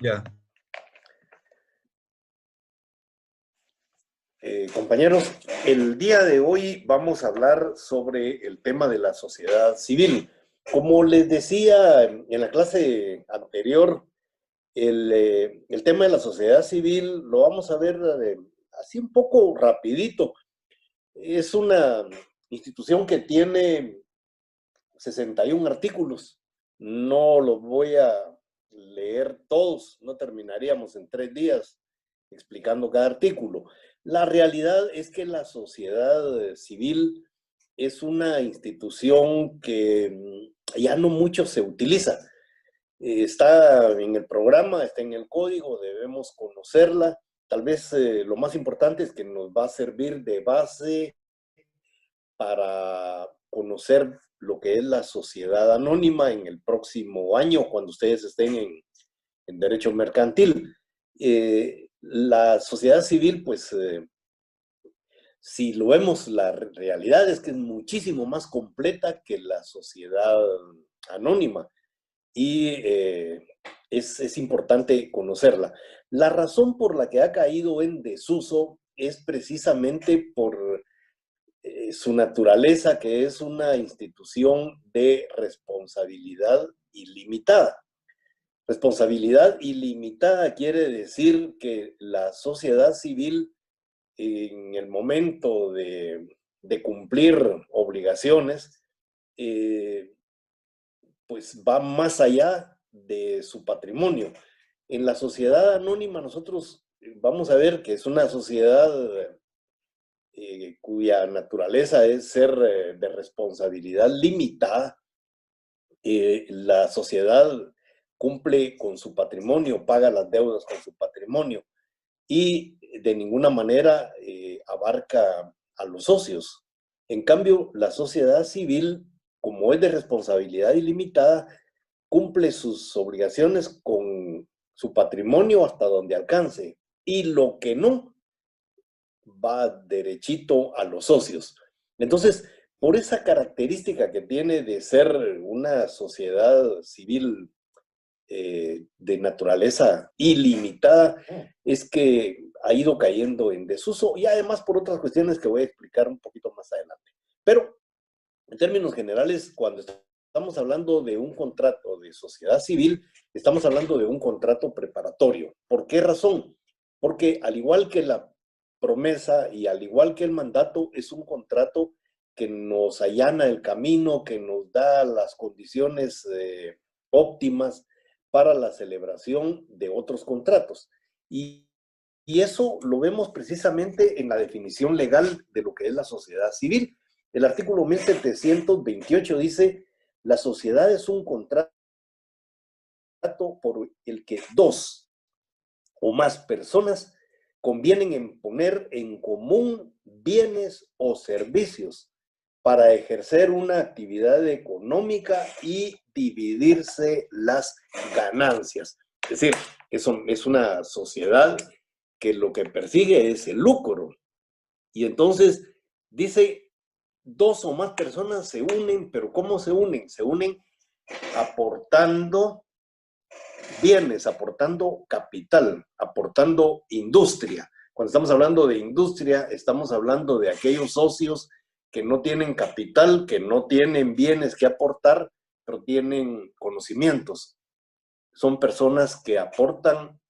Ya. Compañeros, el día de hoy vamos a hablar sobre el tema de la sociedad civil. Como les decía en la clase anterior, el tema de la sociedad civil lo vamos a ver así un poco rapidito. Es una institución que tiene 61 artículos. No los voy a leer todos, no terminaríamos en 3 días explicando cada artículo. La realidad es que la sociedad civil es una institución que ya no mucho se utiliza. Está en el programa, está en el código, debemos conocerla. Tal vez lo más importante es que nos va a servir de base para conocer lo que es la sociedad anónima en el próximo año, cuando ustedes estén en derecho mercantil. La sociedad civil, pues, si lo vemos, la realidad es que es muchísimo más completa que la sociedad anónima y es importante conocerla. La razón por la que ha caído en desuso es precisamente por su naturaleza, que es una institución de responsabilidad ilimitada. Responsabilidad ilimitada quiere decir que la sociedad civil, en el momento de cumplir obligaciones, pues va más allá de su patrimonio. En la sociedad anónima nosotros vamos a ver que es una sociedad cuya naturaleza es ser de responsabilidad limitada. La sociedad cumple con su patrimonio, paga las deudas con su patrimonio y de ninguna manera abarca a los socios. En cambio, la sociedad civil, como es de responsabilidad ilimitada, cumple sus obligaciones con su patrimonio hasta donde alcance, y lo que no, va derechito a los socios. Entonces, por esa característica que tiene de ser una sociedad civil de naturaleza ilimitada, es que ha ido cayendo en desuso, y además por otras cuestiones que voy a explicar un poquito más adelante. Pero, en términos generales, cuando estamos hablando de un contrato de sociedad civil, estamos hablando de un contrato preparatorio. ¿Por qué razón? Porque al igual que la promesa y al igual que el mandato, es un contrato que nos allana el camino, que nos da las condiciones óptimas para la celebración de otros contratos. Y eso lo vemos precisamente en la definición legal de lo que es la sociedad civil. El artículo 1728 dice: la sociedad es un contrato por el que dos o más personas convienen en poner en común bienes o servicios para ejercer una actividad económica y dividirse las ganancias. Es decir, es una sociedad que lo que persigue es el lucro. Y entonces dice, dos o más personas se unen, pero ¿cómo se unen? Se unen aportando bienes, aportando capital, aportando industria. Cuando estamos hablando de industria, estamos hablando de aquellos socios que no tienen capital, que no tienen bienes que aportar, pero tienen conocimientos. Son personas que aportan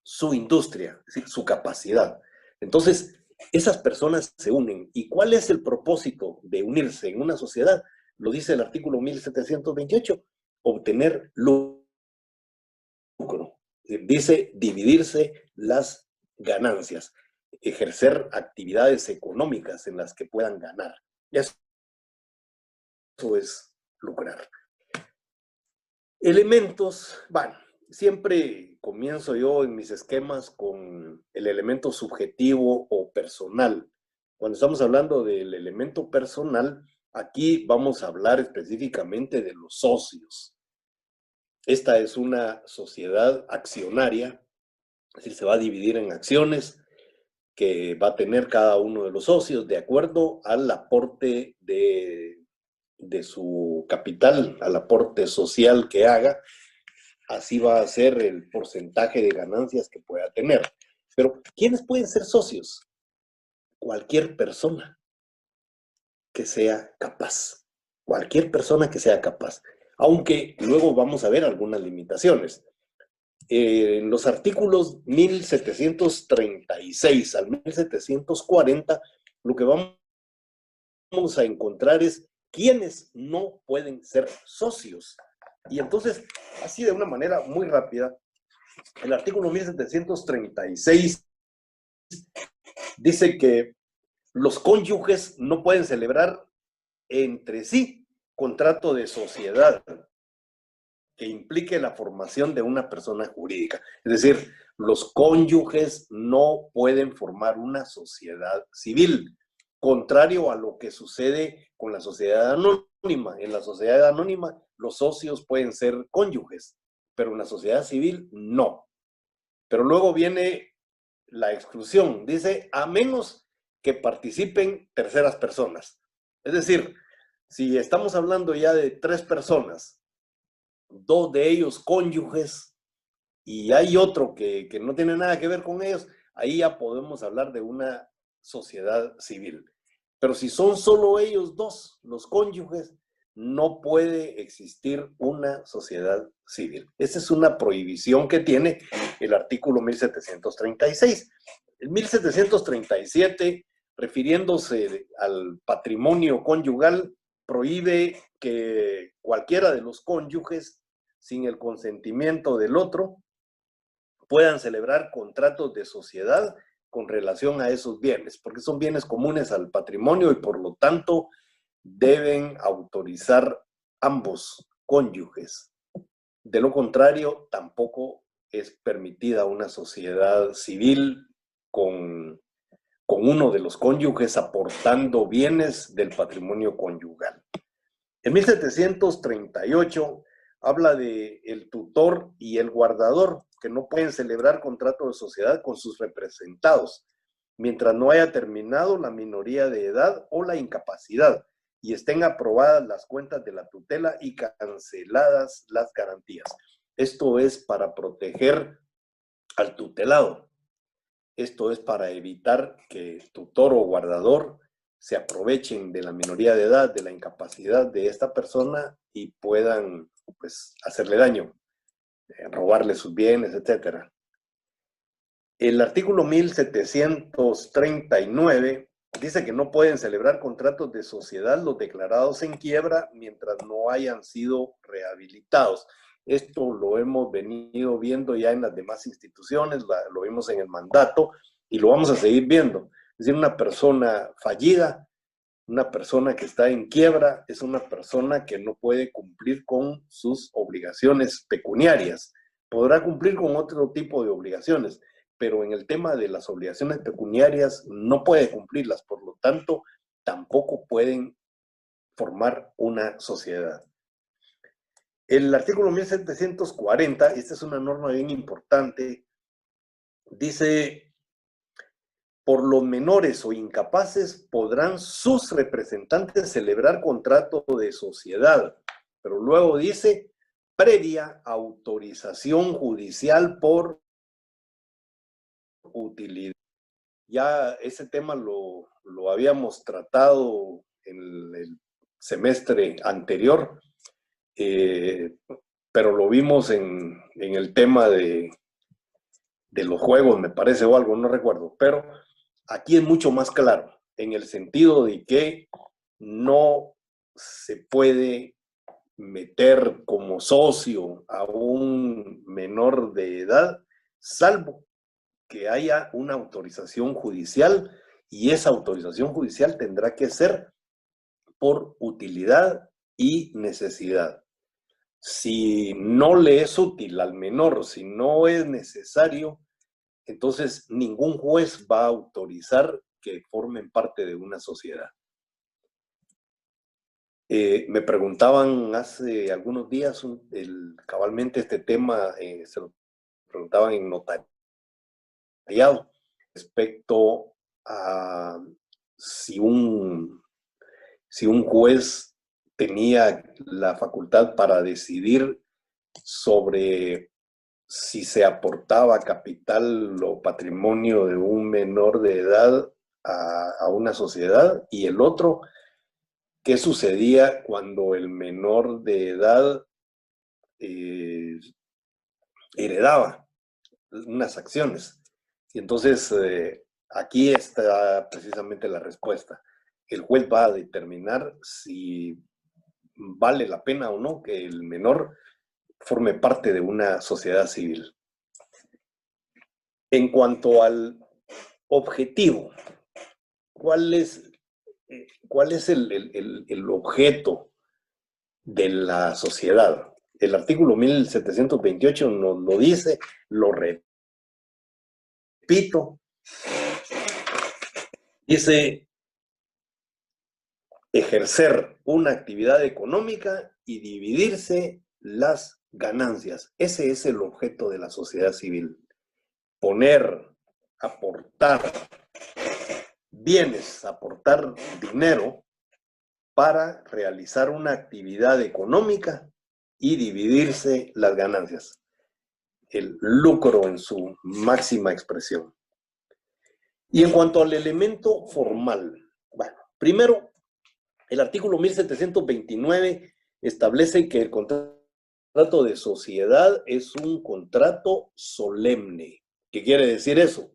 su industria, es decir, su capacidad. Entonces, esas personas se unen. ¿Y cuál es el propósito de unirse en una sociedad? Lo dice el artículo 1728, obtener lucro. Dice dividirse las ganancias, ejercer actividades económicas en las que puedan ganar. Eso es lucrar. Elementos, bueno, siempre comienzo yo en mis esquemas con el elemento subjetivo o personal. Cuando estamos hablando del elemento personal, aquí vamos a hablar específicamente de los socios. Esta es una sociedad accionaria, es decir, se va a dividir en acciones que va a tener cada uno de los socios de acuerdo al aporte de su capital, al aporte social que haga. así va a ser el porcentaje de ganancias que pueda tener. Pero, ¿quiénes pueden ser socios? Cualquier persona que sea capaz. Cualquier persona que sea capaz. Aunque luego vamos a ver algunas limitaciones. En los artículos 1736 al 1740, lo que vamos a encontrar es quiénes no pueden ser socios. Y entonces, así de una manera muy rápida, el artículo 1736 dice que los cónyuges no pueden celebrar entre sí contrato de sociedad que implique la formación de una persona jurídica. Es decir, los cónyuges no pueden formar una sociedad civil, contrario a lo que sucede con la sociedad anónima. En la sociedad anónima, los socios pueden ser cónyuges, pero en la sociedad civil, no. Pero luego viene la exclusión. Dice, a menos que participen terceras personas. Es decir, si estamos hablando ya de 3 personas, 2 de ellos cónyuges, y hay otro que no tiene nada que ver con ellos, ahí ya podemos hablar de una sociedad civil. Pero si son solo ellos 2, los cónyuges, no puede existir una sociedad civil. Esa es una prohibición que tiene el artículo 1736. El 1737, refiriéndose al patrimonio conyugal, prohíbe que cualquiera de los cónyuges, sin el consentimiento del otro, puedan celebrar contratos de sociedad con relación a esos bienes, porque son bienes comunes al patrimonio y por lo tanto deben autorizar ambos cónyuges. De lo contrario, tampoco es permitida una sociedad civil con uno de los cónyuges aportando bienes del patrimonio conyugal. En 1738 habla de el tutor y el guardador, que no pueden celebrar contrato de sociedad con sus representados, mientras no haya terminado la minoría de edad o la incapacidad y estén aprobadas las cuentas de la tutela y canceladas las garantías. Esto es para proteger al tutelado. Esto es para evitar que tutor o guardador se aprovechen de la minoría de edad, de la incapacidad de esta persona y puedan, pues, hacerle daño, robarle sus bienes, etc. El artículo 1739 dice que no pueden celebrar contratos de sociedad los declarados en quiebra mientras no hayan sido rehabilitados. Esto lo hemos venido viendo ya en las demás instituciones, lo vimos en el mandato y lo vamos a seguir viendo. Es decir, una persona fallida, una persona que está en quiebra, es una persona que no puede cumplir con sus obligaciones pecuniarias. Podrá cumplir con otro tipo de obligaciones, pero en el tema de las obligaciones pecuniarias no puede cumplirlas, por lo tanto, tampoco pueden formar una sociedad. El artículo 1740, esta es una norma bien importante, dice, por los menores o incapaces podrán sus representantes celebrar contrato de sociedad, pero luego dice, previa autorización judicial por utilidad. Ya ese tema lo habíamos tratado en el semestre anterior, pero lo vimos en el tema de los juegos, me parece, o algo, no recuerdo, pero aquí es mucho más claro, en el sentido de que no se puede meter como socio a un menor de edad, salvo que haya una autorización judicial, y esa autorización judicial tendrá que ser por utilidad y necesidad. Si no le es útil al menor, si no es necesario, entonces ningún juez va a autorizar que formen parte de una sociedad. Me preguntaban hace algunos días, cabalmente este tema, se lo preguntaban en notariado, respecto a si un juez tenía la facultad para decidir sobre si se aportaba capital o patrimonio de un menor de edad a una sociedad, y el otro, qué sucedía cuando el menor de edad heredaba unas acciones. Y entonces aquí está precisamente la respuesta. El juez va a determinar si vale la pena o no que el menor forme parte de una sociedad civil. En cuanto al objetivo, ¿cuál es el objeto de la sociedad? El artículo 1728 nos lo dice, lo repito, dice ejercer una actividad económica y dividirse las ganancias. Ese es el objeto de la sociedad civil. Poner, aportar bienes, aportar dinero para realizar una actividad económica y dividirse las ganancias. El lucro en su máxima expresión. Y en cuanto al elemento formal, bueno, primero, el artículo 1729 establece que el contrato de sociedad es un contrato solemne. ¿Qué quiere decir eso?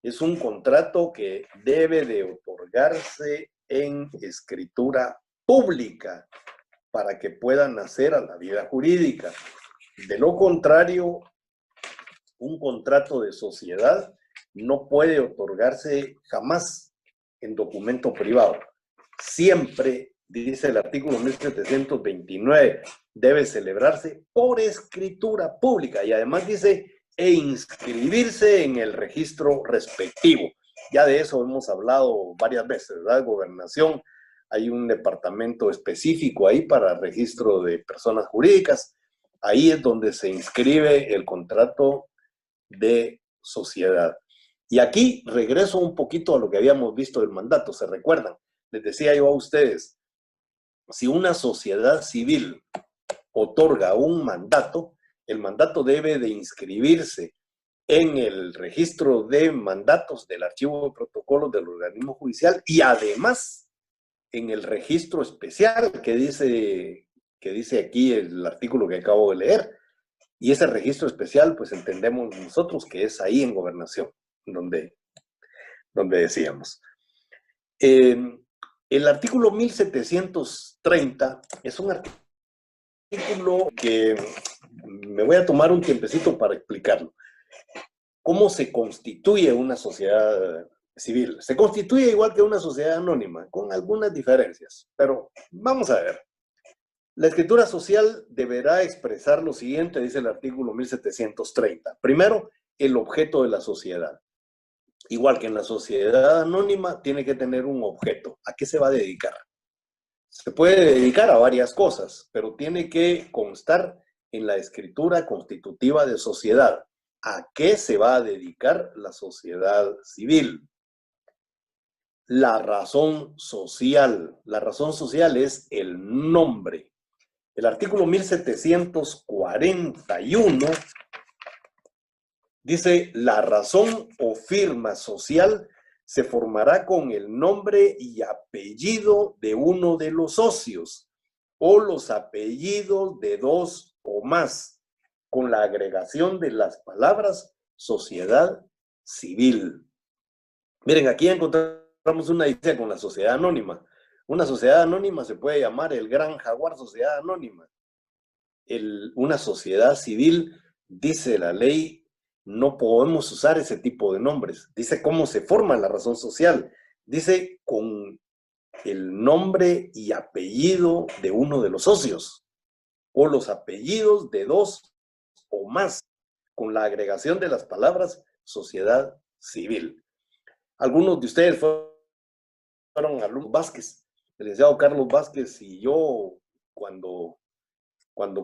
Es un contrato que debe de otorgarse en escritura pública para que pueda nacer a la vida jurídica. De lo contrario, un contrato de sociedad no puede otorgarse jamás en documento privado. Siempre, dice el artículo 1729, debe celebrarse por escritura pública, y además dice e inscribirse en el registro respectivo. Ya de eso hemos hablado varias veces, ¿verdad? Gobernación, hay un departamento específico ahí para registro de personas jurídicas. Ahí es donde se inscribe el contrato de sociedad. Y aquí regreso un poquito a lo que habíamos visto del mandato, ¿se recuerdan? Les decía yo a ustedes, si una sociedad civil otorga un mandato, el mandato debe de inscribirse en el registro de mandatos del archivo de protocolos del organismo judicial y además en el registro especial que dice aquí el artículo que acabo de leer. Y ese registro especial, pues entendemos nosotros que es ahí en Gobernación, donde decíamos. El artículo 1730 es un artículo que me voy a tomar un tiempecito para explicarlo. ¿Cómo se constituye una sociedad civil? Se constituye igual que una sociedad anónima, con algunas diferencias, pero vamos a ver. La escritura social deberá expresar lo siguiente, dice el artículo 1730. Primero, el objeto de la sociedad. Igual que en la sociedad anónima, tiene que tener un objeto. ¿A qué se va a dedicar? Se puede dedicar a varias cosas, pero tiene que constar en la escritura constitutiva de sociedad. ¿A qué se va a dedicar la sociedad civil? La razón social. La razón social es el nombre. El artículo 1741 dice, la razón o firma social se formará con el nombre y apellido de uno de los socios o los apellidos de dos o más, con la agregación de las palabras sociedad civil. Miren, aquí encontramos una idea con la sociedad anónima. Una sociedad anónima se puede llamar el Gran Jaguar Sociedad Anónima. Una sociedad civil, dice la ley, no podemos usar ese tipo de nombres. Dice cómo se forma la razón social. Dice con el nombre y apellido de uno de los socios o los apellidos de dos o más, con la agregación de las palabras sociedad civil. Algunos de ustedes fueron alumnos Vázquez, el licenciado Carlos Vázquez y yo, cuando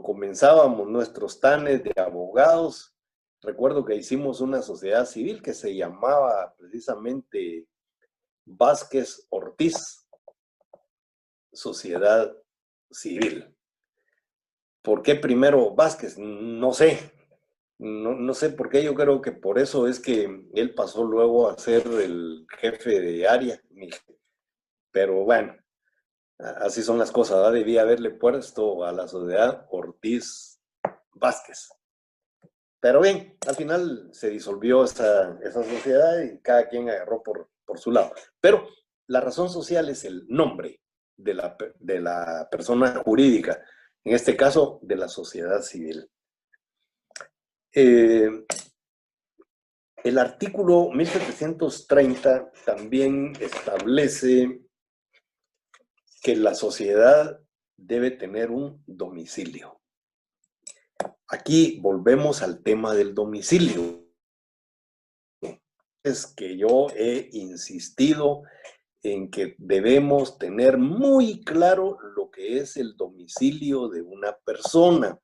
comenzábamos nuestros tanes de abogados, recuerdo que hicimos una sociedad civil que se llamaba precisamente Vázquez Ortiz, Sociedad Civil. ¿Por qué primero Vázquez? No sé. No sé por qué, yo creo que por eso es que él pasó luego a ser el jefe de área. Pero bueno, así son las cosas, ¿verdad? Debía haberle puesto a la sociedad Ortiz Vázquez. Pero bien, al final se disolvió esa sociedad y cada quien agarró por su lado. Pero la razón social es el nombre de la persona jurídica, en este caso de la sociedad civil. El artículo 1730 también establece que la sociedad debe tener un domicilio. Aquí volvemos al tema del domicilio. Es que yo he insistido en que debemos tener muy claro lo que es el domicilio de una persona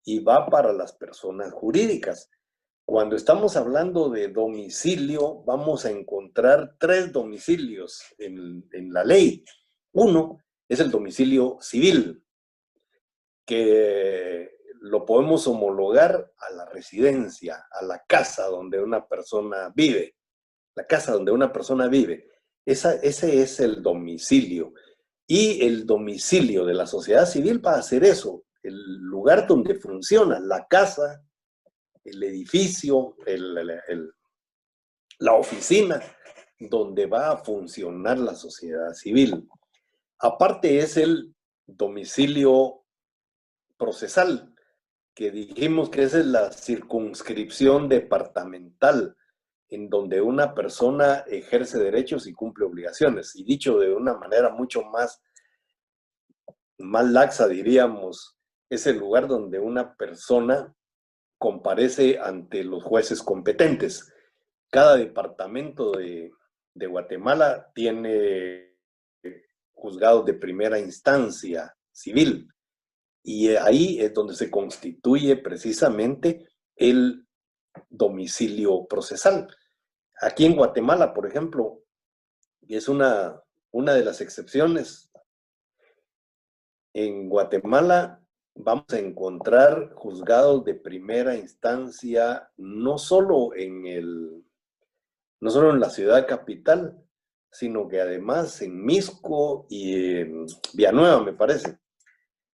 y va para las personas jurídicas. Cuando estamos hablando de domicilio, vamos a encontrar 3 domicilios en la ley. Uno es el domicilio civil, que lo podemos homologar a la residencia, a la casa donde una persona vive. La casa donde una persona vive. Ese es el domicilio. Y el domicilio de la sociedad civil va a ser eso, el lugar donde funciona la casa, el edificio, la oficina, donde va a funcionar la sociedad civil. Aparte es el domicilio procesal, que dijimos que esa es la circunscripción departamental, en donde una persona ejerce derechos y cumple obligaciones. Y dicho de una manera mucho más laxa, diríamos, es el lugar donde una persona comparece ante los jueces competentes. Cada departamento de Guatemala tiene juzgados de primera instancia civil, y ahí es donde se constituye precisamente el domicilio procesal. Aquí en Guatemala, por ejemplo, y es una de las excepciones, en Guatemala vamos a encontrar juzgados de primera instancia no solo no solo en la ciudad capital, sino que además en Misco y en Villanueva, me parece.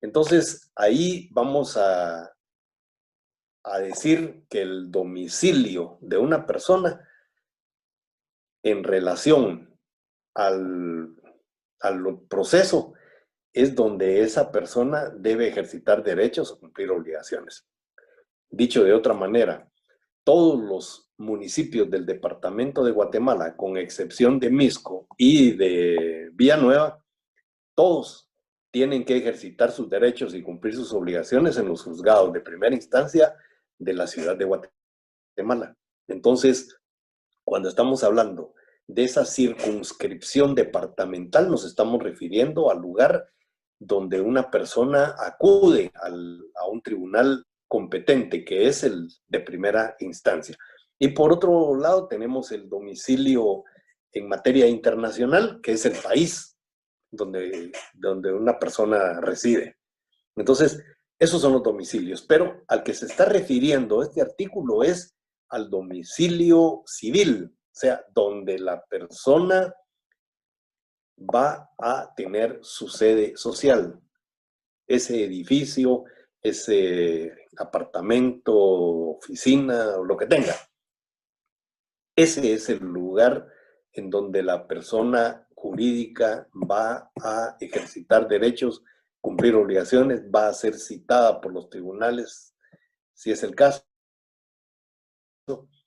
Entonces, ahí vamos a decir que el domicilio de una persona en relación al proceso es donde esa persona debe ejercitar derechos o cumplir obligaciones. Dicho de otra manera, todos los municipios del departamento de Guatemala, con excepción de Misco y de Villanueva, todos tienen que ejercitar sus derechos y cumplir sus obligaciones en los juzgados de primera instancia de la ciudad de Guatemala. Entonces, cuando estamos hablando de esa circunscripción departamental, nos estamos refiriendo al lugar donde una persona acude a un tribunal competente, que es el de primera instancia. Y por otro lado, tenemos el domicilio en materia internacional, que es el país donde una persona reside. Entonces, esos son los domicilios. Pero al que se está refiriendo este artículo es al domicilio civil, o sea, donde la persona va a tener su sede social. Ese edificio, ese apartamento, oficina, o lo que tenga. Ese es el lugar en donde la persona jurídica va a ejercitar derechos, cumplir obligaciones, va a ser citada por los tribunales, si es el caso.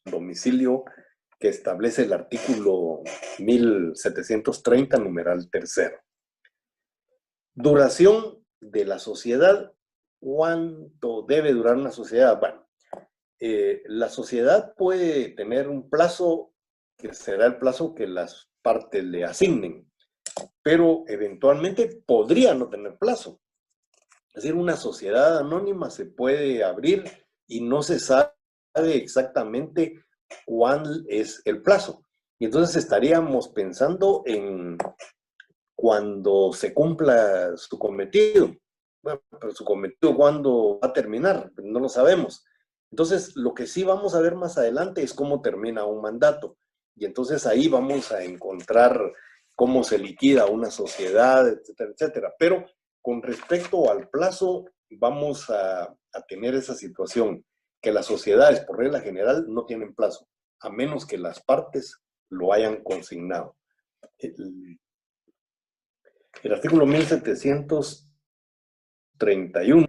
Domicilio que establece el artículo 1730, numeral tercero. Duración de la sociedad. ¿Cuánto debe durar una sociedad? Bueno, la sociedad puede tener un plazo que será el plazo que las partes le asignen, pero eventualmente podría no tener plazo. Es decir, una sociedad anónima se puede abrir y no se sabe exactamente cuál es el plazo. Y entonces estaríamos pensando en cuando se cumpla su cometido. bueno, pero su cometido, ¿cuándo va a terminar? No lo sabemos. Entonces, lo que sí vamos a ver más adelante es cómo termina un mandato. Y entonces ahí vamos a encontrar cómo se liquida una sociedad, etcétera, etcétera. Pero con respecto al plazo, vamos a tener esa situación, que las sociedades, por regla general, no tienen plazo, a menos que las partes lo hayan consignado. El artículo 1731.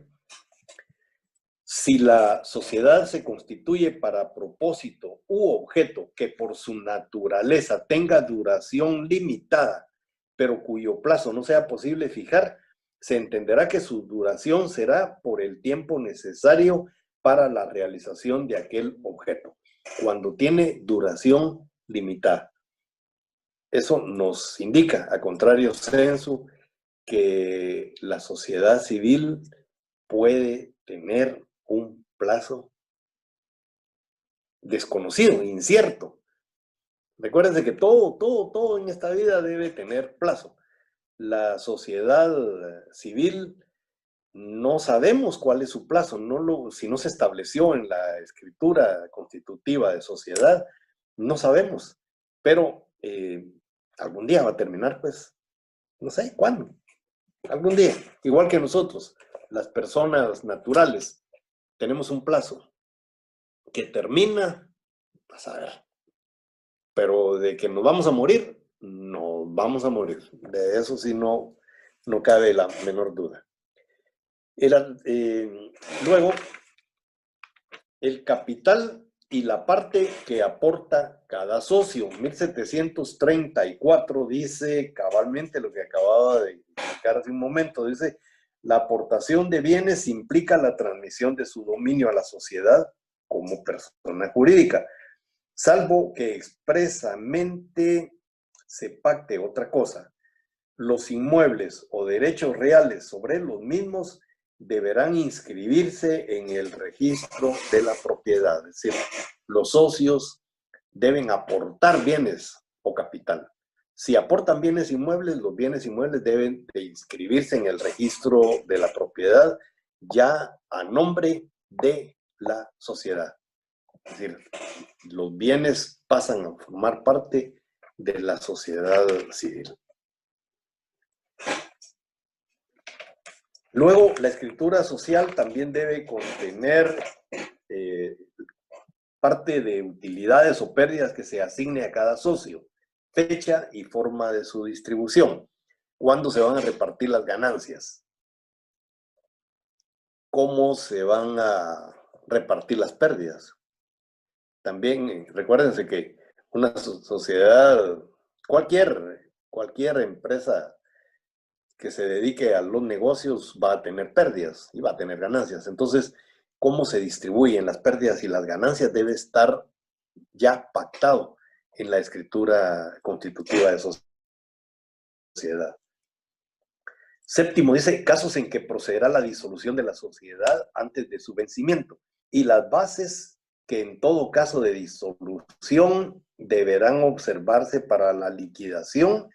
Si la sociedad se constituye para propósito u objeto que por su naturaleza tenga duración limitada, pero cuyo plazo no sea posible fijar, se entenderá que su duración será por el tiempo necesario para la realización de aquel objeto, cuando tiene duración limitada. Eso nos indica, a contrario censo, que la sociedad civil puede tener un plazo desconocido, incierto. Recuérdense que todo en esta vida debe tener plazo. La sociedad civil no sabemos cuál es su plazo, si no se estableció en la escritura constitutiva de sociedad, no sabemos. Pero algún día va a terminar, pues, no sé cuándo. Algún día, igual que nosotros, las personas naturales, tenemos un plazo que termina, vas a ver, pero de que nos vamos a morir, nos vamos a morir. De eso sí no cabe la menor duda. Luego, el capital y la parte que aporta cada socio. 1734 dice cabalmente lo que acababa de explicar hace un momento. Dice, la aportación de bienes implica la transmisión de su dominio a la sociedad como persona jurídica, salvo que expresamente se pacte otra cosa. Los inmuebles o derechos reales sobre los mismos deberán inscribirse en el registro de la propiedad. Es decir, los socios deben aportar bienes o capital. Si aportan bienes inmuebles, los bienes inmuebles deben de inscribirse en el registro de la propiedad ya a nombre de la sociedad. Es decir, los bienes pasan a formar parte de la sociedad civil. Luego, la escritura social también debe contener parte de utilidades o pérdidas que se asigne a cada socio, fecha y forma de su distribución, cuándo se van a repartir las ganancias, cómo se van a repartir las pérdidas. También recuérdense que una sociedad, cualquier empresa que se dedique a los negocios va a tener pérdidas y va a tener ganancias. Entonces, cómo se distribuyen las pérdidas y las ganancias debe estar ya pactado en la escritura constitutiva de sociedad. Séptimo, dice casos en que procederá la disolución de la sociedad antes de su vencimiento y las bases que en todo caso de disolución deberán observarse para la liquidación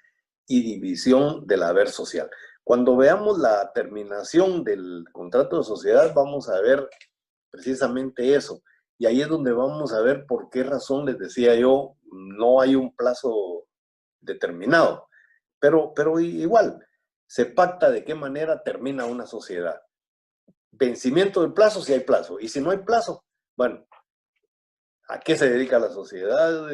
y división del haber social. Cuando veamos la terminación del contrato de sociedad, vamos a ver precisamente eso. Y ahí es donde vamos a ver por qué razón les decía yo, no hay un plazo determinado. Pero igual, se pacta de qué manera termina una sociedad. Vencimiento del plazo si hay plazo. Y si no hay plazo, bueno, ¿a qué se dedica la sociedad?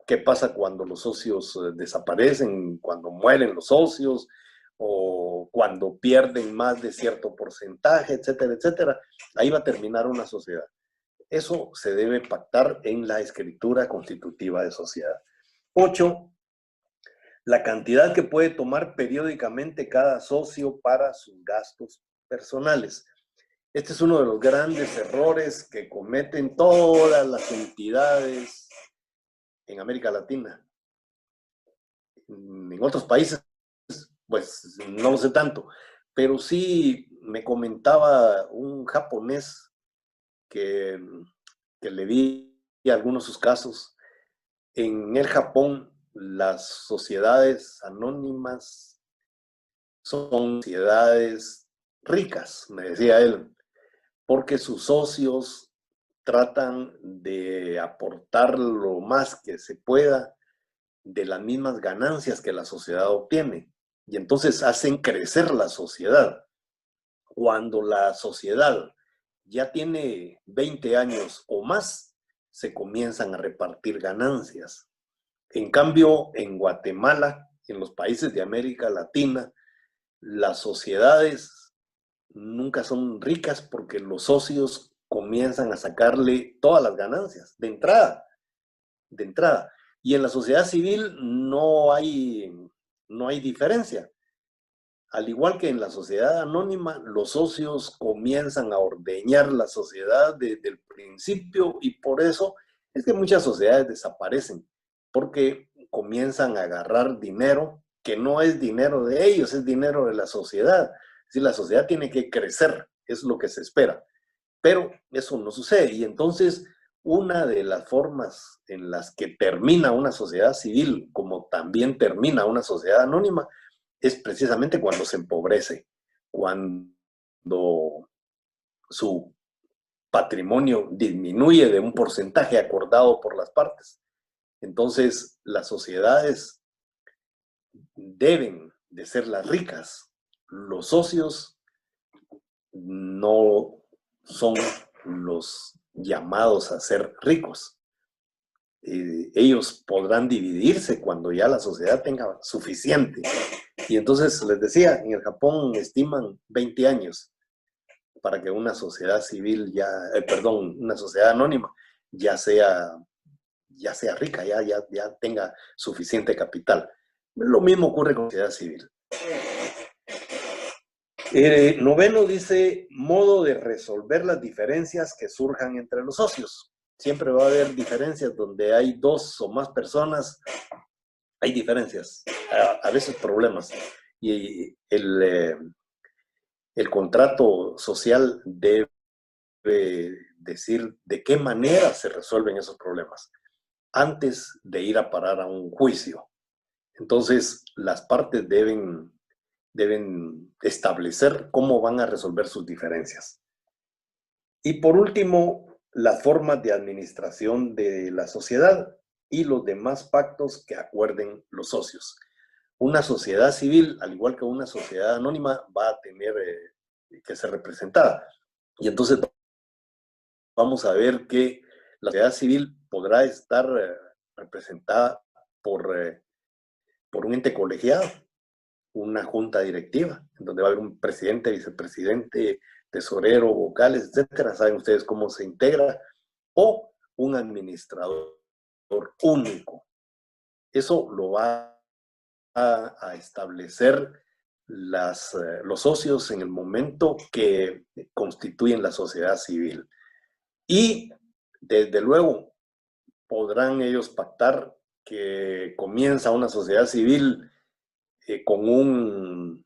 ¿Qué pasa cuando los socios desaparecen, cuando mueren los socios, o cuando pierden más de cierto porcentaje, etcétera, etcétera? Ahí va a terminar una sociedad. Eso se debe pactar en la escritura constitutiva de sociedad. 8. La cantidad que puede tomar periódicamente cada socio para sus gastos personales. Este es uno de los grandes errores que cometen todas las entidades en América Latina. En otros países, pues no lo sé tanto, pero sí me comentaba un japonés que le vi algunos de sus casos. En el Japón, las sociedades anónimas son sociedades ricas, me decía él, porque sus socios tratan de aportar lo más que se pueda de las mismas ganancias que la sociedad obtiene. Y entonces hacen crecer la sociedad. Cuando la sociedad ya tiene 20 años o más, se comienzan a repartir ganancias. En cambio, en Guatemala, en los países de América Latina, las sociedades nunca son ricas porque los socios comienzan a sacarle todas las ganancias de entrada, de entrada. Y en la sociedad civil no hay diferencia. Al igual que en la sociedad anónima, los socios comienzan a ordeñar la sociedad desde el principio y por eso es que muchas sociedades desaparecen, porque comienzan a agarrar dinero que no es dinero de ellos, es dinero de la sociedad. Es decir, la sociedad tiene que crecer, es lo que se espera, pero eso no sucede. Y entonces, una de las formas en las que termina una sociedad civil, como también termina una sociedad anónima, es precisamente cuando se empobrece, cuando su patrimonio disminuye de un porcentaje acordado por las partes. Entonces, las sociedades deben de ser las ricas. Los socios no son los llamados a ser ricos. Ellos podrán dividirse cuando ya la sociedad tenga suficiente. Y entonces les decía, en el Japón estiman 20 años para que una sociedad civil una sociedad anónima ya sea rica, ya tenga suficiente capital. Lo mismo ocurre con la sociedad civil. Noveno dice, modo de resolver las diferencias que surjan entre los socios. Siempre va a haber diferencias donde hay dos o más personas, hay diferencias, a veces problemas. Y el contrato social debe decir de qué manera se resuelven esos problemas antes de ir a parar a un juicio. Entonces, las partes deben establecer cómo van a resolver sus diferencias. Y por último, las formas de administración de la sociedad y los demás pactos que acuerden los socios. Una sociedad civil, al igual que una sociedad anónima, va a tener que ser representada. Y entonces vamos a ver que la sociedad civil podrá estar representada por un ente colegiado, una junta directiva, en donde va a haber un presidente, vicepresidente, tesorero, vocales, etcétera. Saben ustedes cómo se integra, o un administrador único. Eso lo va a establecer los socios en el momento que constituyen la sociedad civil. Y desde luego podrán ellos pactar que comienza una sociedad civil con un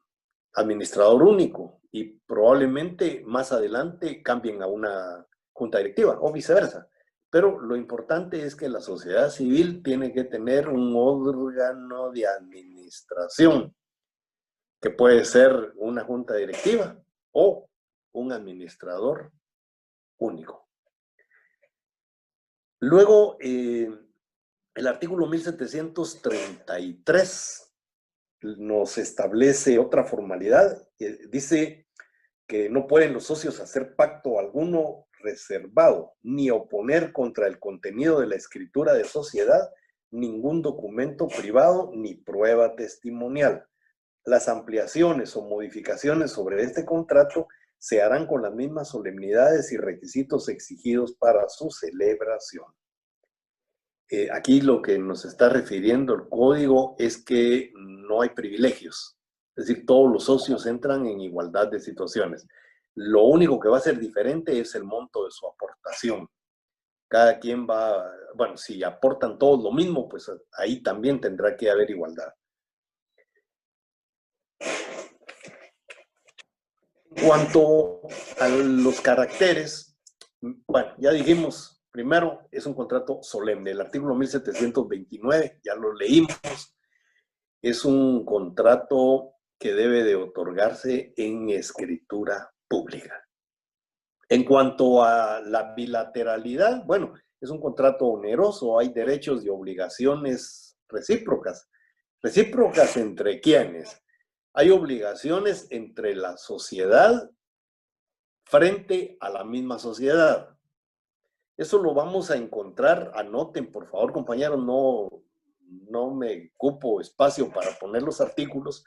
administrador único y probablemente más adelante cambien a una junta directiva o viceversa. Pero lo importante es que la sociedad civil tiene que tener un órgano de administración, que puede ser una junta directiva o un administrador único. Luego, el artículo 1733 nos establece otra formalidad. Dice que no pueden los socios hacer pacto alguno reservado, ni oponer contra el contenido de la escritura de sociedad ningún documento privado ni prueba testimonial. Las ampliaciones o modificaciones sobre este contrato se harán con las mismas solemnidades y requisitos exigidos para su celebración. Aquí lo que nos está refiriendo el código es que no hay privilegios. Es decir, todos los socios entran en igualdad de situaciones. Lo único que va a ser diferente es el monto de su aportación. Cada quien bueno, si aportan todos lo mismo, pues ahí también tendrá que haber igualdad. En cuanto a los caracteres, bueno, ya dijimos, primero es un contrato solemne. El artículo 1729, ya lo leímos, es un contrato que debe de otorgarse en escritura pública. En cuanto a la bilateralidad, bueno, es un contrato oneroso, hay derechos y obligaciones recíprocas. ¿Recíprocas entre quiénes? Hay obligaciones entre la sociedad frente a la misma sociedad. Eso lo vamos a encontrar, anoten por favor compañeros, no me cupo espacio para poner los artículos,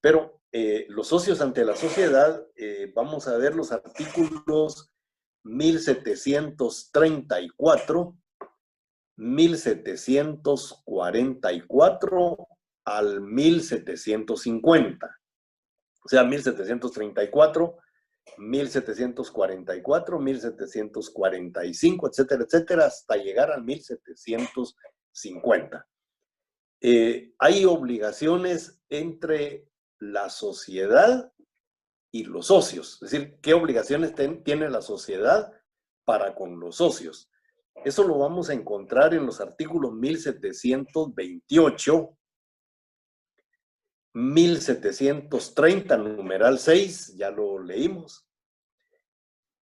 pero los socios ante la sociedad, vamos a ver los artículos 1734, 1744 al 1750. O sea, 1734, 1744, 1745, etcétera, etcétera, hasta llegar al 1750. Hay obligaciones entre la sociedad y los socios. Es decir, ¿qué obligaciones tiene la sociedad para con los socios? Eso lo vamos a encontrar en los artículos 1728, 1730, numeral 6, ya lo leímos,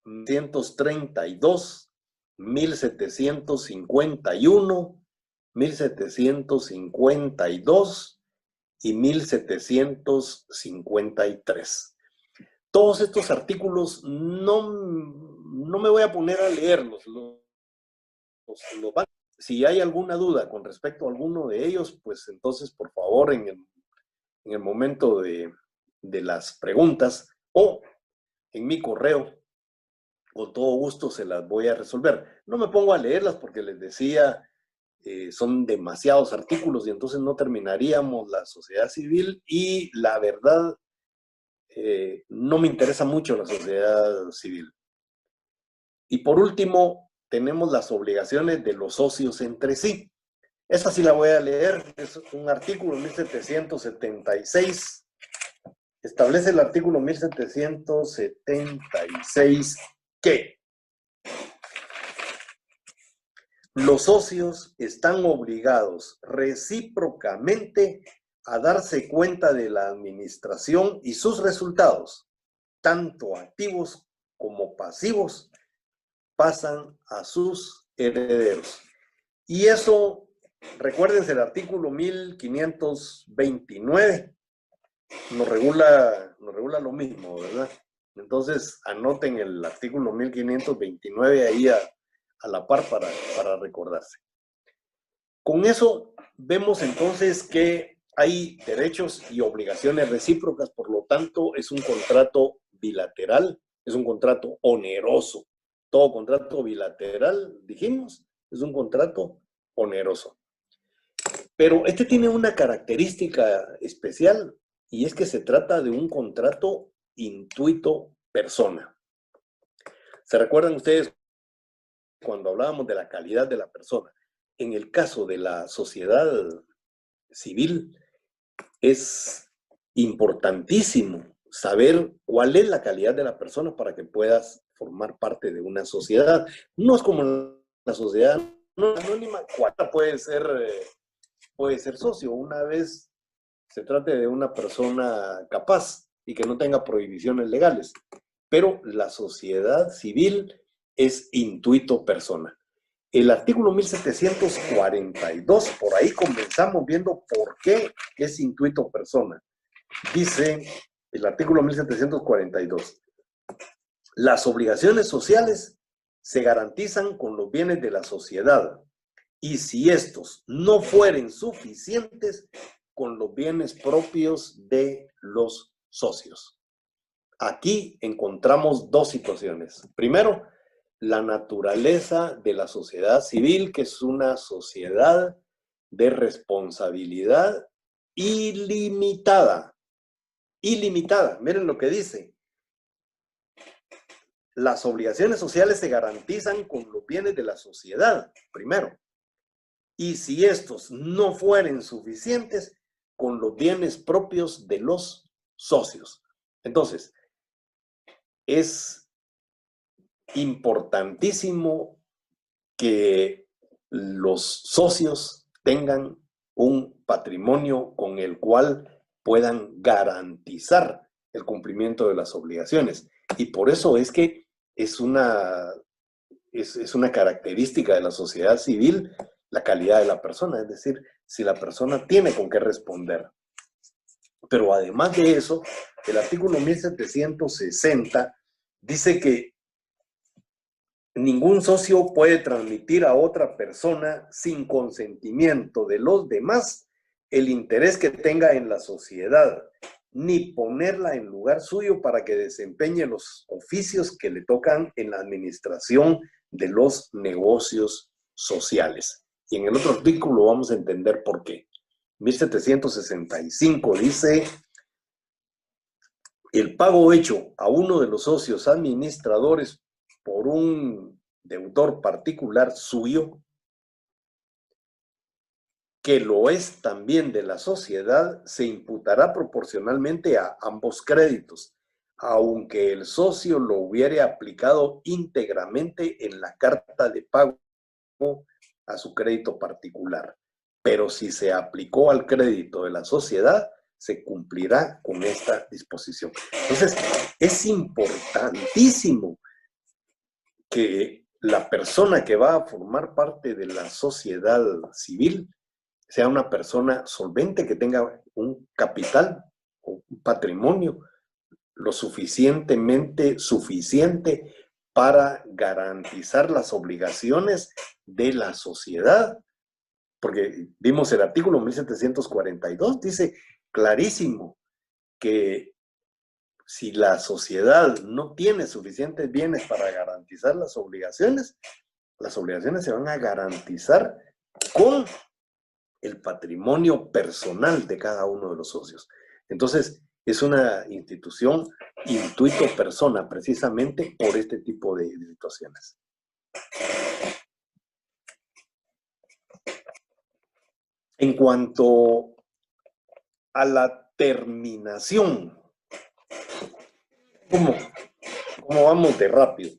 1732, 1751, 1752 y 1753. Todos estos artículos no me voy a poner a leerlos. Si hay alguna duda con respecto a alguno de ellos, pues entonces, por favor, en el momento de las preguntas o en mi correo, con todo gusto se las voy a resolver. No me pongo a leerlas porque les decía, son demasiados artículos y entonces no terminaríamos la sociedad civil y la verdad, no me interesa mucho la sociedad civil. Y por último, tenemos las obligaciones de los socios entre sí. Esta sí la voy a leer, es un artículo 1776. Establece el artículo 1776 que los socios están obligados recíprocamente a darse cuenta de la administración y sus resultados, tanto activos como pasivos, pasan a sus herederos. Y eso, recuérdense, el artículo 1529 nos regula lo mismo, ¿verdad? Entonces, anoten el artículo 1529 ahí a la par para recordarse. Con eso vemos entonces que hay derechos y obligaciones recíprocas, por lo tanto es un contrato bilateral, es un contrato oneroso. Todo contrato bilateral, dijimos, es un contrato oneroso. Pero este tiene una característica especial y es que se trata de un contrato intuito persona. ¿Se recuerdan ustedes cuando hablábamos de la calidad de la persona? En el caso de la sociedad civil, es importantísimo saber cuál es la calidad de la persona para que puedas formar parte de una sociedad. No es como la sociedad anónima, cualquiera puede ser socio, una vez se trate de una persona capaz y que no tenga prohibiciones legales. Pero la sociedad civil es intuito persona. El artículo 1742, por ahí comenzamos viendo por qué es intuito persona. Dice el artículo 1742, las obligaciones sociales se garantizan con los bienes de la sociedad y si estos no fueren suficientes, con los bienes propios de los socios. Aquí encontramos dos situaciones. Primero, la naturaleza de la sociedad civil, que es una sociedad de responsabilidad ilimitada. Ilimitada. Miren lo que dice. Las obligaciones sociales se garantizan con los bienes de la sociedad, primero. Y si estos no fueren suficientes, con los bienes propios de los socios. Entonces, es importantísimo que los socios tengan un patrimonio con el cual puedan garantizar el cumplimiento de las obligaciones. Y por eso es que es una característica de la sociedad civil la calidad de la persona, es decir, si la persona tiene con qué responder. Pero además de eso, el artículo 1760 dice que ningún socio puede transmitir a otra persona sin consentimiento de los demás el interés que tenga en la sociedad, ni ponerla en lugar suyo para que desempeñe los oficios que le tocan en la administración de los negocios sociales. Y en el otro artículo vamos a entender por qué. 1765 dice: el pago hecho a uno de los socios administradores por un deudor particular suyo, que lo es también de la sociedad, se imputará proporcionalmente a ambos créditos, aunque el socio lo hubiere aplicado íntegramente en la carta de pago a su crédito particular. Pero si se aplicó al crédito de la sociedad, se cumplirá con esta disposición. Entonces, es importantísimo que la persona que va a formar parte de la sociedad civil sea una persona solvente, que tenga un capital o un patrimonio lo suficiente para garantizar las obligaciones de la sociedad. Porque vimos el artículo 1742, dice clarísimo que si la sociedad no tiene suficientes bienes para garantizar las obligaciones se van a garantizar con el patrimonio personal de cada uno de los socios. Entonces, es una institución intuito persona, precisamente por este tipo de situaciones. En cuanto a la terminación, ¿cómo vamos de rápido?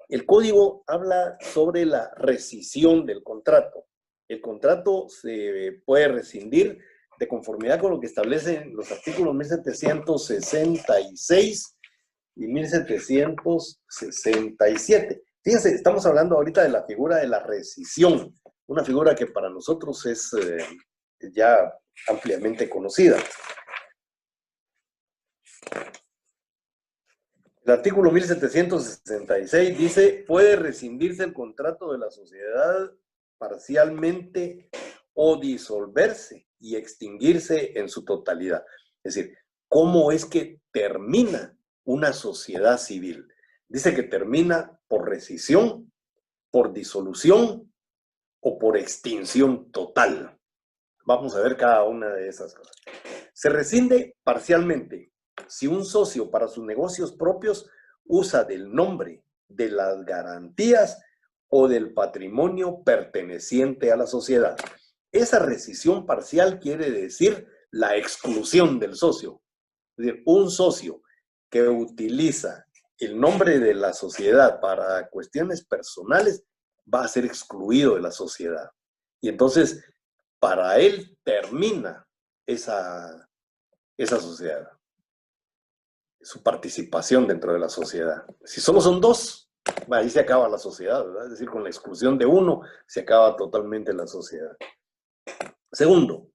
El código habla sobre la rescisión del contrato. El contrato se puede rescindir de conformidad con lo que establecen los artículos 1766 y 1767. Fíjense, estamos hablando ahorita de la figura de la rescisión, una figura que para nosotros es ya ampliamente conocida. El artículo 1766 dice: puede rescindirse el contrato de la sociedad parcialmente o disolverse y extinguirse en su totalidad. Es decir, ¿cómo es que termina una sociedad civil? Dice que termina por rescisión, por disolución o por extinción total. Vamos a ver cada una de esas cosas. Se rescinde parcialmente si un socio para sus negocios propios usa del nombre, de las garantías o del patrimonio perteneciente a la sociedad. Esa rescisión parcial quiere decir la exclusión del socio. Es decir, un socio que utiliza el nombre de la sociedad para cuestiones personales va a ser excluido de la sociedad. Y entonces, para él termina esa sociedad, su participación dentro de la sociedad. Si solo son dos, ahí se acaba la sociedad, ¿verdad? Es decir, con la exclusión de uno se acaba totalmente la sociedad. Segundo,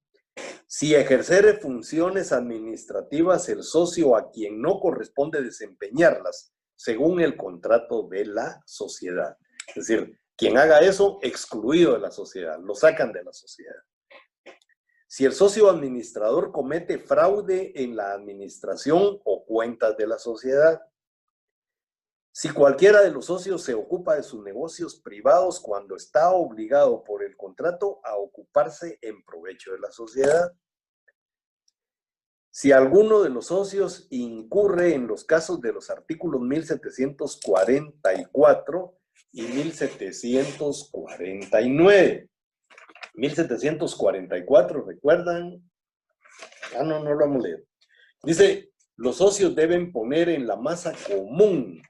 si ejercer funciones administrativas el socio a quien no corresponde desempeñarlas según el contrato de la sociedad. Es decir, quien haga eso, excluido de la sociedad, lo sacan de la sociedad. Si el socio administrador comete fraude en la administración o cuentas de la sociedad. Si cualquiera de los socios se ocupa de sus negocios privados cuando está obligado por el contrato a ocuparse en provecho de la sociedad. Si alguno de los socios incurre en los casos de los artículos 1744 y 1749. 1744, ¿recuerdan? No lo hemos leído. Dice, los socios deben poner en la masa común,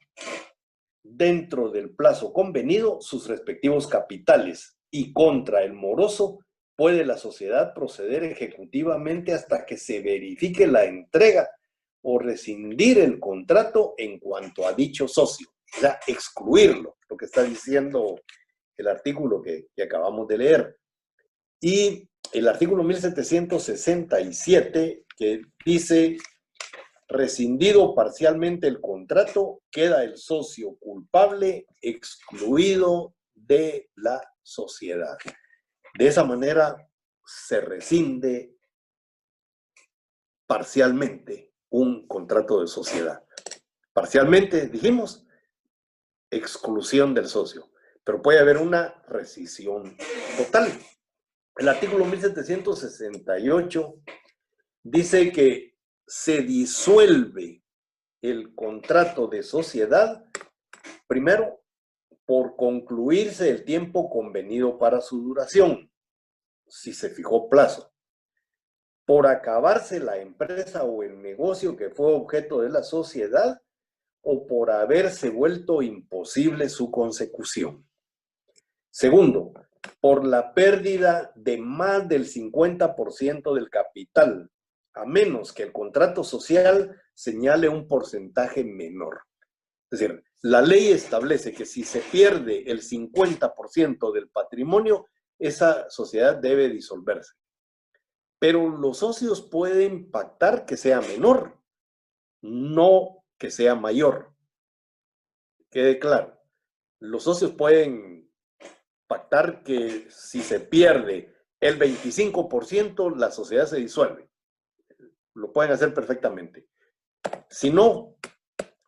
dentro del plazo convenido, sus respectivos capitales y contra el moroso puede la sociedad proceder ejecutivamente hasta que se verifique la entrega o rescindir el contrato en cuanto a dicho socio. O sea, excluirlo, lo que está diciendo el artículo que acabamos de leer. Y el artículo 1767, que dice: rescindido parcialmente el contrato, queda el socio culpable excluido de la sociedad. De esa manera se rescinde parcialmente un contrato de sociedad. Parcialmente, dijimos, exclusión del socio, pero puede haber una rescisión total. El artículo 1768 dice que se disuelve el contrato de sociedad, primero, por concluirse el tiempo convenido para su duración, si se fijó plazo, por acabarse la empresa o el negocio que fue objeto de la sociedad, o por haberse vuelto imposible su consecución. Segundo, por la pérdida de más del 50% del capital, a menos que el contrato social señale un porcentaje menor. Es decir, la ley establece que si se pierde el 50% del patrimonio, esa sociedad debe disolverse. Pero los socios pueden pactar que sea menor, no que sea mayor. Quede claro, los socios pueden pactar que si se pierde el 25%, la sociedad se disuelve. Lo pueden hacer perfectamente. Si no,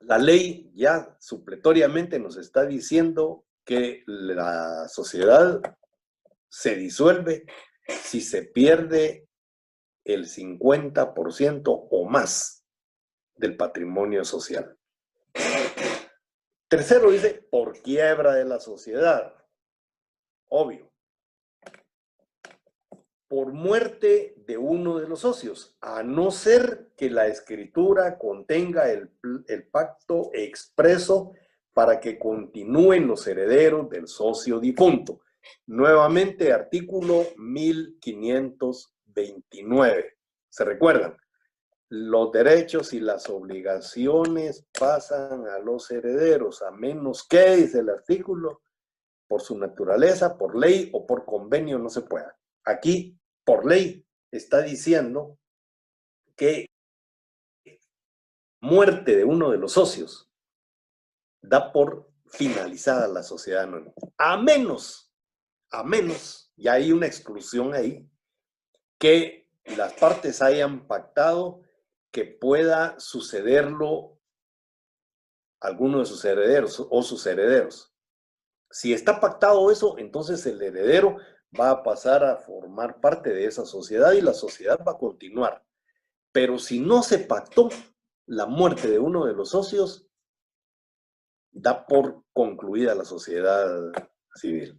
la ley ya supletoriamente nos está diciendo que la sociedad se disuelve si se pierde el 50% o más del patrimonio social. Tercero, dice, por quiebra de la sociedad. Obvio. Por muerte de uno de los socios, a no ser que la escritura contenga el pacto expreso para que continúen los herederos del socio difunto. Nuevamente, artículo 1529. ¿Se recuerdan? Los derechos y las obligaciones pasan a los herederos, a menos que, dice el artículo, por su naturaleza, por ley o por convenio no se pueda. Aquí, por ley, está diciendo que muerte de uno de los socios da por finalizada la sociedad anónima. A menos, y hay una exclusión ahí, que las partes hayan pactado que pueda sucederlo alguno de sus herederos o sus herederos. Si está pactado eso, entonces el heredero va a pasar a formar parte de esa sociedad y la sociedad va a continuar. Pero si no se pactó la muerte de uno de los socios, da por concluida la sociedad civil.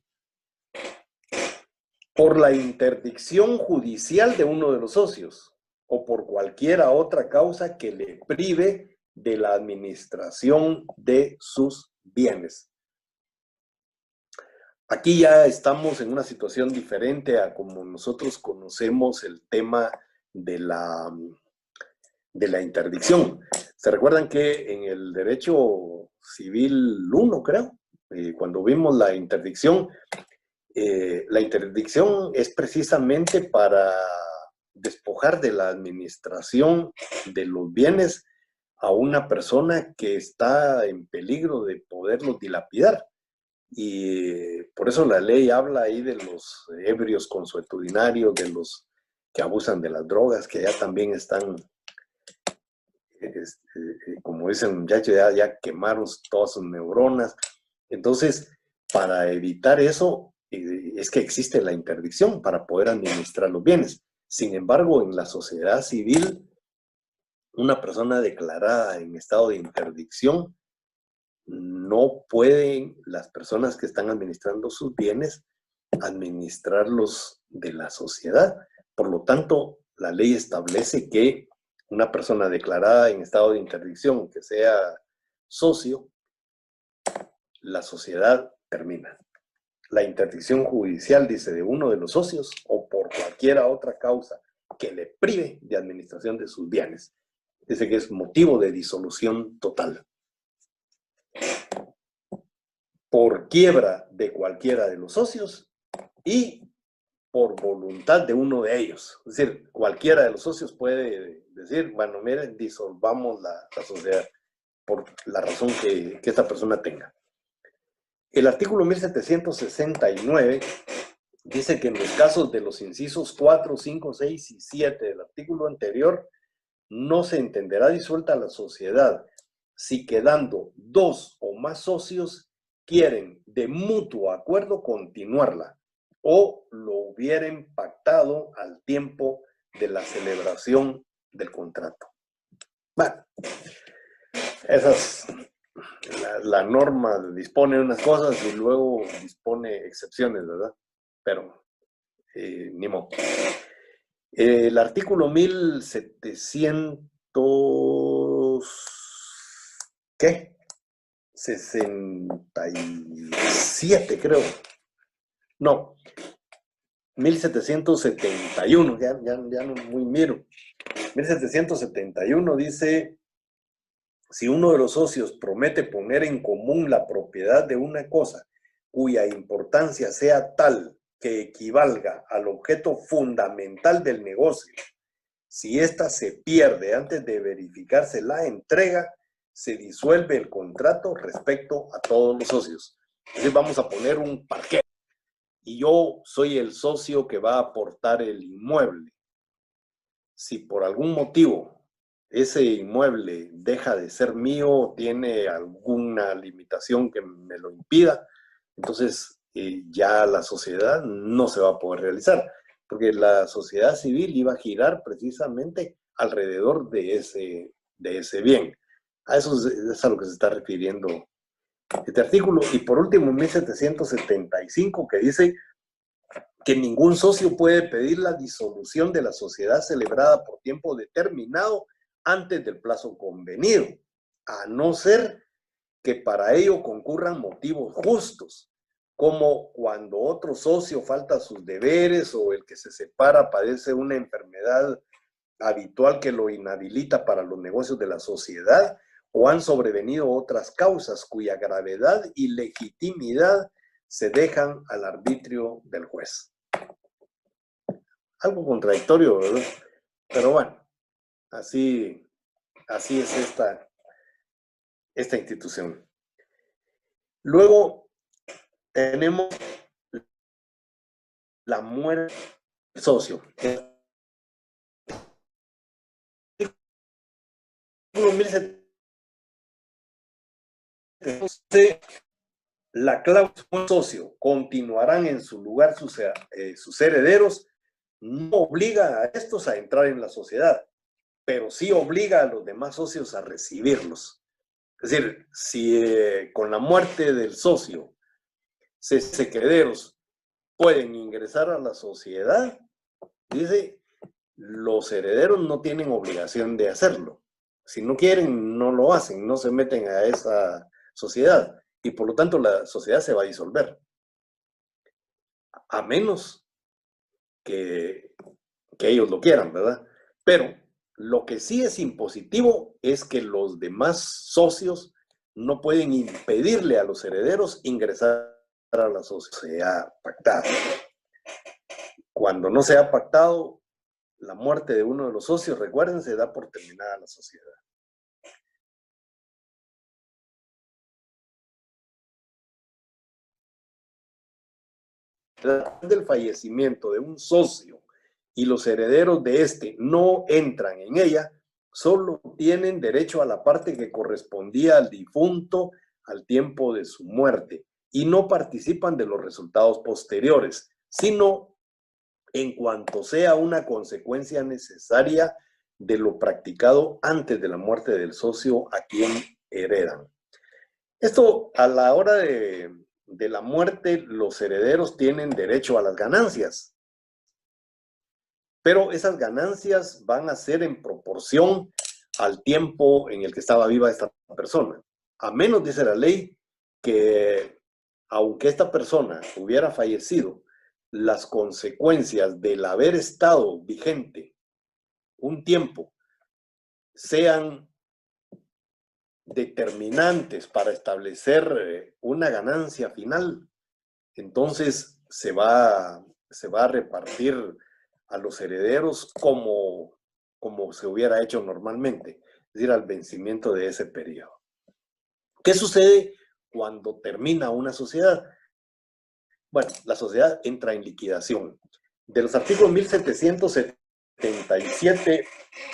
Por la interdicción judicial de uno de los socios o por cualquiera otra causa que le prive de la administración de sus bienes. Aquí ya estamos en una situación diferente a como nosotros conocemos el tema de la interdicción. ¿Se recuerdan que en el derecho civil 1, creo, cuando vimos la interdicción es precisamente para despojar de la administración de los bienes a una persona que está en peligro de poderlos dilapidar? Y por eso la ley habla ahí de los ebrios consuetudinarios, de los que abusan de las drogas, que ya también están, como dicen muchachos, ya quemaron todas sus neuronas. Entonces, para evitar eso, es que existe la interdicción para poder administrar los bienes. Sin embargo, en la sociedad civil, una persona declarada en estado de interdicción, no pueden las personas que están administrando sus bienes administrarlos de la sociedad. Por lo tanto, la ley establece que una persona declarada en estado de interdicción, que sea socio, la sociedad termina. la interdicción judicial, dice, de uno de los socios o por cualquiera otra causa que le prive de administración de sus bienes. Dice que es motivo de disolución total. Por quiebra de cualquiera de los socios y por voluntad de uno de ellos. Es decir, cualquiera de los socios puede decir, bueno, miren, disolvamos la sociedad por la razón que esta persona tenga. El artículo 1769 dice que en los casos de los incisos 4, 5, 6 y 7 del artículo anterior, no se entenderá disuelta la sociedad si quedando dos o más socios quieren de mutuo acuerdo continuarla o lo hubieren pactado al tiempo de la celebración del contrato. Bueno, la norma dispone unas cosas y luego dispone excepciones, ¿verdad? Pero ni modo. El artículo 1700, ¿qué? 67, creo. No, 1771, ya no muy miro. 1771 dice, si uno de los socios promete poner en común la propiedad de una cosa cuya importancia sea tal que equivalga al objeto fundamental del negocio, si ésta se pierde antes de verificarse la entrega, se disuelve el contrato respecto a todos los socios. Entonces vamos a poner un parquet y yo soy el socio que va a aportar el inmueble. Si por algún motivo ese inmueble deja de ser mío, tiene alguna limitación que me lo impida, entonces ya la sociedad no se va a poder realizar, porque la sociedad civil iba a girar precisamente alrededor de ese bien. A eso es a lo que se está refiriendo este artículo. Y por último, 1775, que dice que ningún socio puede pedir la disolución de la sociedad celebrada por tiempo determinado antes del plazo convenido, a no ser que para ello concurran motivos justos, como cuando otro socio falta a sus deberes o el que se separa padece una enfermedad habitual que lo inhabilita para los negocios de la sociedad, o han sobrevenido otras causas cuya gravedad y legitimidad se dejan al arbitrio del juez. Algo contradictorio, ¿verdad? Pero bueno, así es esta institución. Luego tenemos la muerte del socio. La cláusula socio continuarán en su lugar sus herederos, no obliga a estos a entrar en la sociedad, pero sí obliga a los demás socios a recibirlos. Es decir, si con la muerte del socio sus herederos pueden ingresar a la sociedad, dice, los herederos no tienen obligación de hacerlo. Si no quieren, no lo hacen, no se meten a esa sociedad. Y por lo tanto la sociedad se va a disolver. A menos que ellos lo quieran, ¿verdad? Pero lo que sí es impositivo es que los demás socios no pueden impedirle a los herederos ingresar a la sociedad pactada. Cuando no se ha pactado, la muerte de uno de los socios, recuerden, se da por terminada la sociedad. Del fallecimiento de un socio y los herederos de este no entran en ella, solo tienen derecho a la parte que correspondía al difunto al tiempo de su muerte y no participan de los resultados posteriores, sino en cuanto sea una consecuencia necesaria de lo practicado antes de la muerte del socio a quien heredan. Esto, a la hora de la muerte, los herederos tienen derecho a las ganancias, pero esas ganancias van a ser en proporción al tiempo en el que estaba viva esta persona, a menos, dice la ley, que aunque esta persona hubiera fallecido, las consecuencias del haber estado vigente un tiempo sean determinantes para establecer una ganancia final, entonces se va a repartir a los herederos como se hubiera hecho normalmente, es decir, al vencimiento de ese periodo. ¿Qué sucede cuando termina una sociedad? Bueno, la sociedad entra en liquidación. De los artículos 1777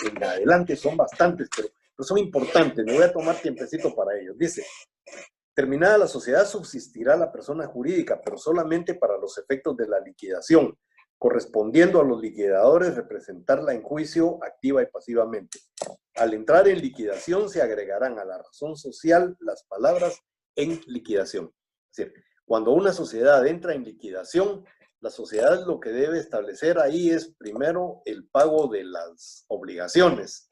en adelante son bastantes, pero son importantes. Me voy a tomar tiempecito para ellos. Dice, terminada la sociedad subsistirá la persona jurídica, pero solamente para los efectos de la liquidación, correspondiendo a los liquidadores representarla en juicio activa y pasivamente. Al entrar en liquidación se agregarán a la razón social las palabras en liquidación. Es decir, cuando una sociedad entra en liquidación, la sociedad lo que debe establecer ahí es primero el pago de las obligaciones.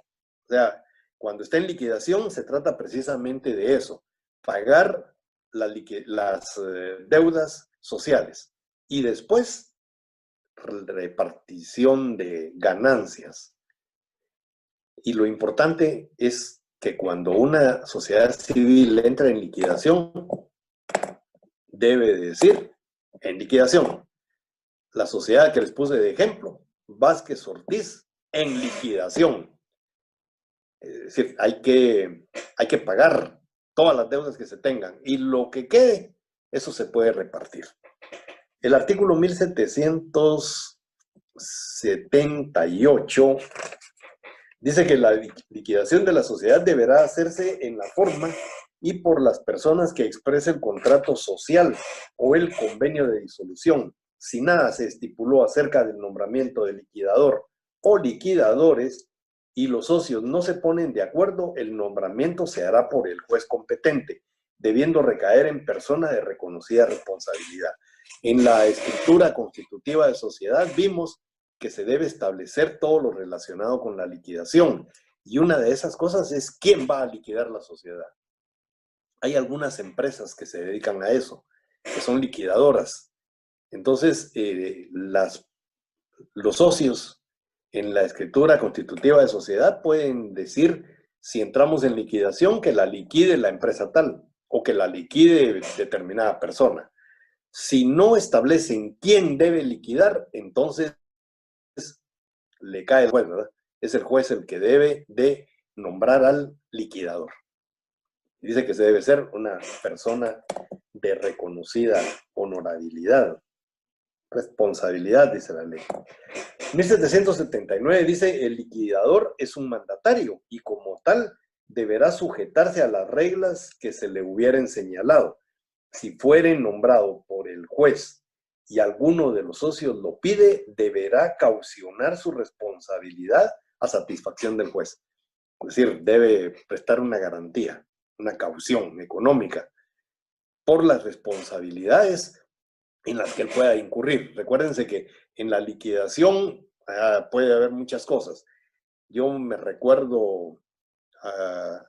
O sea, cuando está en liquidación se trata precisamente de eso, pagar las deudas sociales y después repartición de ganancias. Y lo importante es que cuando una sociedad civil entra en liquidación, debe decir en liquidación. La sociedad que les puse de ejemplo, Vázquez Ortiz, en liquidación. Es decir, hay que pagar todas las deudas que se tengan y lo que quede, eso se puede repartir. El artículo 1778 dice que la liquidación de la sociedad deberá hacerse en la forma y por las personas que expresen el contrato social o el convenio de disolución. Si nada se estipuló acerca del nombramiento de liquidador o liquidadores y los socios no se ponen de acuerdo, el nombramiento se hará por el juez competente, debiendo recaer en persona de reconocida responsabilidad. En la escritura constitutiva de sociedad vimos que se debe establecer todo lo relacionado con la liquidación. Y una de esas cosas es quién va a liquidar la sociedad. Hay algunas empresas que se dedican a eso, que son liquidadoras. Entonces, los socios en la escritura constitutiva de sociedad pueden decir, si entramos en liquidación, que la liquide la empresa tal o que la liquide determinada persona. Si no establecen quién debe liquidar, entonces le cae el juez, ¿verdad? Es el juez el que debe de nombrar al liquidador. Y dice que se debe ser una persona de reconocida honorabilidad, responsabilidad, dice la ley. 1779 dice, el liquidador es un mandatario y como tal deberá sujetarse a las reglas que se le hubieran señalado. Si fuere nombrado por el juez y alguno de los socios lo pide, deberá caucionar su responsabilidad a satisfacción del juez. Es decir, debe prestar una garantía, una caución económica por las responsabilidades en las que él pueda incurrir. Recuérdense que en la liquidación puede haber muchas cosas. Yo me recuerdo,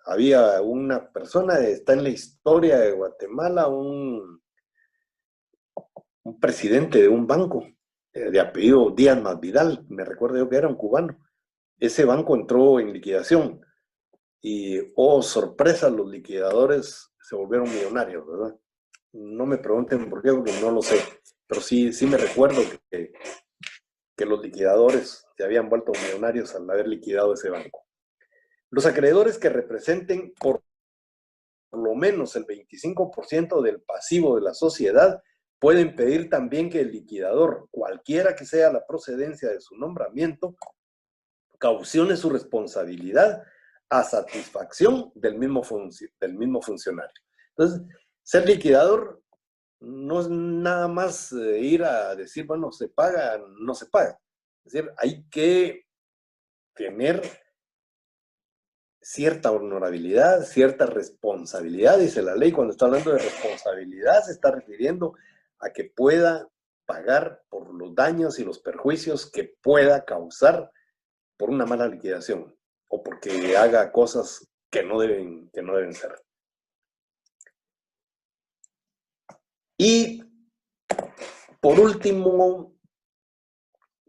había una persona, está en la historia de Guatemala, un presidente de un banco de apellido Díaz Masvidal, me recuerdo yo que era un cubano. Ese banco entró en liquidación y, oh sorpresa, los liquidadores se volvieron millonarios, ¿verdad? No me pregunten por qué, porque no lo sé, pero sí me recuerdo que los liquidadores se habían vuelto millonarios al haber liquidado ese banco. Los acreedores que representen por lo menos el 25% del pasivo de la sociedad pueden pedir también que el liquidador, cualquiera que sea la procedencia de su nombramiento, caucione su responsabilidad a satisfacción del mismo funcionario. Entonces, ser liquidador no es nada más ir a decir, bueno, se paga, no se paga. Es decir, hay que tener cierta honorabilidad, cierta responsabilidad, dice la ley. Cuando está hablando de responsabilidad, se está refiriendo a que pueda pagar por los daños y los perjuicios que pueda causar por una mala liquidación o porque haga cosas que no deben ser. Y por último,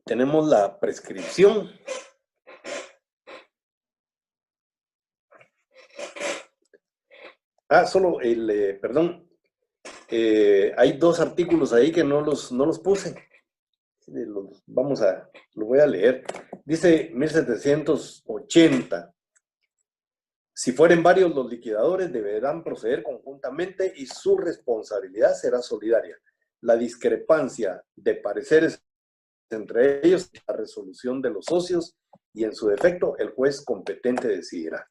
tenemos la prescripción. Solo perdón, hay dos artículos ahí que no los puse. Lo voy a leer. Dice 1780. Si fueren varios los liquidadores, deberán proceder conjuntamente y su responsabilidad será solidaria. La discrepancia de pareceres entre ellos, la resolución de los socios y en su defecto, el juez competente decidirá.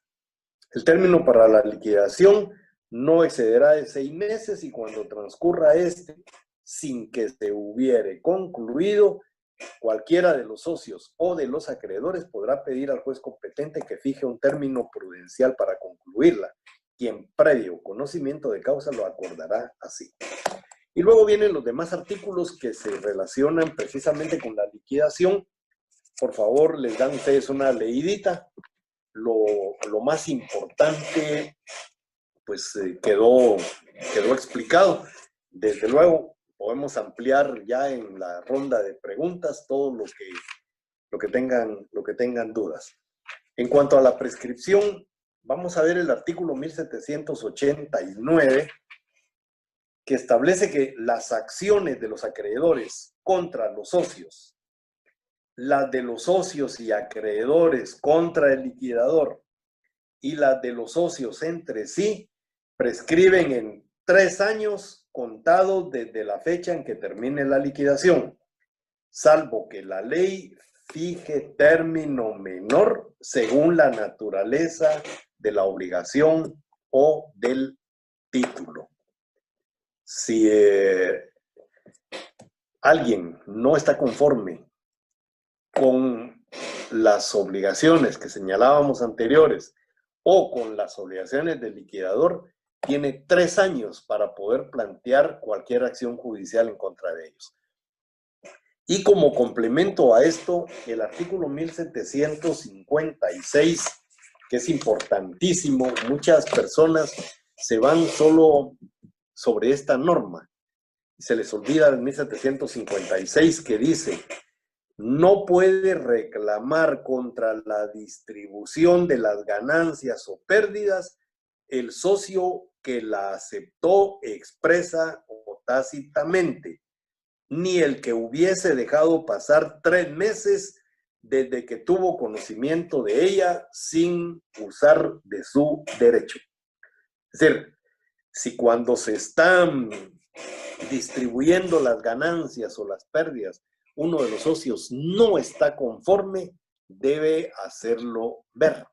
El término para la liquidación no excederá de 6 meses y cuando transcurra este sin que se hubiere concluido, cualquiera de los socios o de los acreedores podrá pedir al juez competente que fije un término prudencial para concluirla, quien previo conocimiento de causa lo acordará así. Y luego vienen los demás artículos que se relacionan precisamente con la liquidación. Por favor, les dan ustedes una leidita. Lo más importante, pues quedó explicado. Desde luego, podemos ampliar ya en la ronda de preguntas todo lo que tengan dudas. En cuanto a la prescripción, vamos a ver el artículo 1789, que establece que las acciones de los acreedores contra los socios, las de los socios y acreedores contra el liquidador y las de los socios entre sí, prescriben en 3 años contados desde la fecha en que termine la liquidación, salvo que la ley fije término menor según la naturaleza de la obligación o del título. Si alguien no está conforme con las obligaciones que señalábamos anteriores o con las obligaciones del liquidador, tiene 3 años para poder plantear cualquier acción judicial en contra de ellos. Y como complemento a esto, el artículo 1756, que es importantísimo, muchas personas se van solo sobre esta norma. Se les olvida el 1756 que dice: no puede reclamar contra la distribución de las ganancias o pérdidas el socio que la aceptó expresa o tácitamente, ni el que hubiese dejado pasar 3 meses desde que tuvo conocimiento de ella sin usar de su derecho. Es decir, si cuando se están distribuyendo las ganancias o las pérdidas, uno de los socios no está conforme, debe hacerlo ver.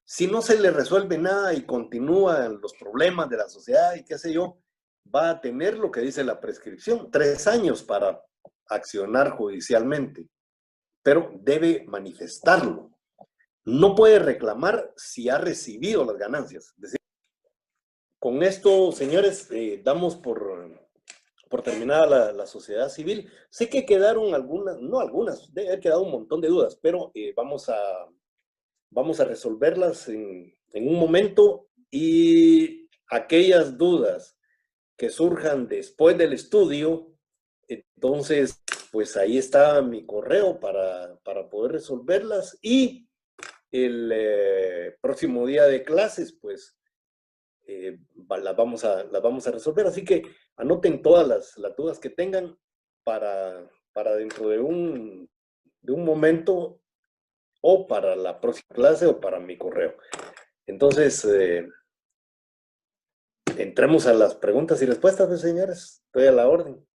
Si no se le resuelve nada y continúan los problemas de la sociedad y qué sé yo, va a tener lo que dice la prescripción, 3 años para accionar judicialmente, pero debe manifestarlo. No puede reclamar si ha recibido las ganancias. Es decir, con esto, señores, damos por terminada la sociedad civil. Sé que quedaron algunas, no algunas, debe haber quedado un montón de dudas, pero vamos a resolverlas en un momento, y aquellas dudas que surjan después del estudio, entonces, pues ahí está mi correo para poder resolverlas, y el próximo día de clases, pues las vamos a resolver. Así que anoten todas las dudas que tengan para dentro de un momento, o para la próxima clase, o para mi correo. Entonces, entremos a las preguntas y respuestas, señores. Estoy a la orden.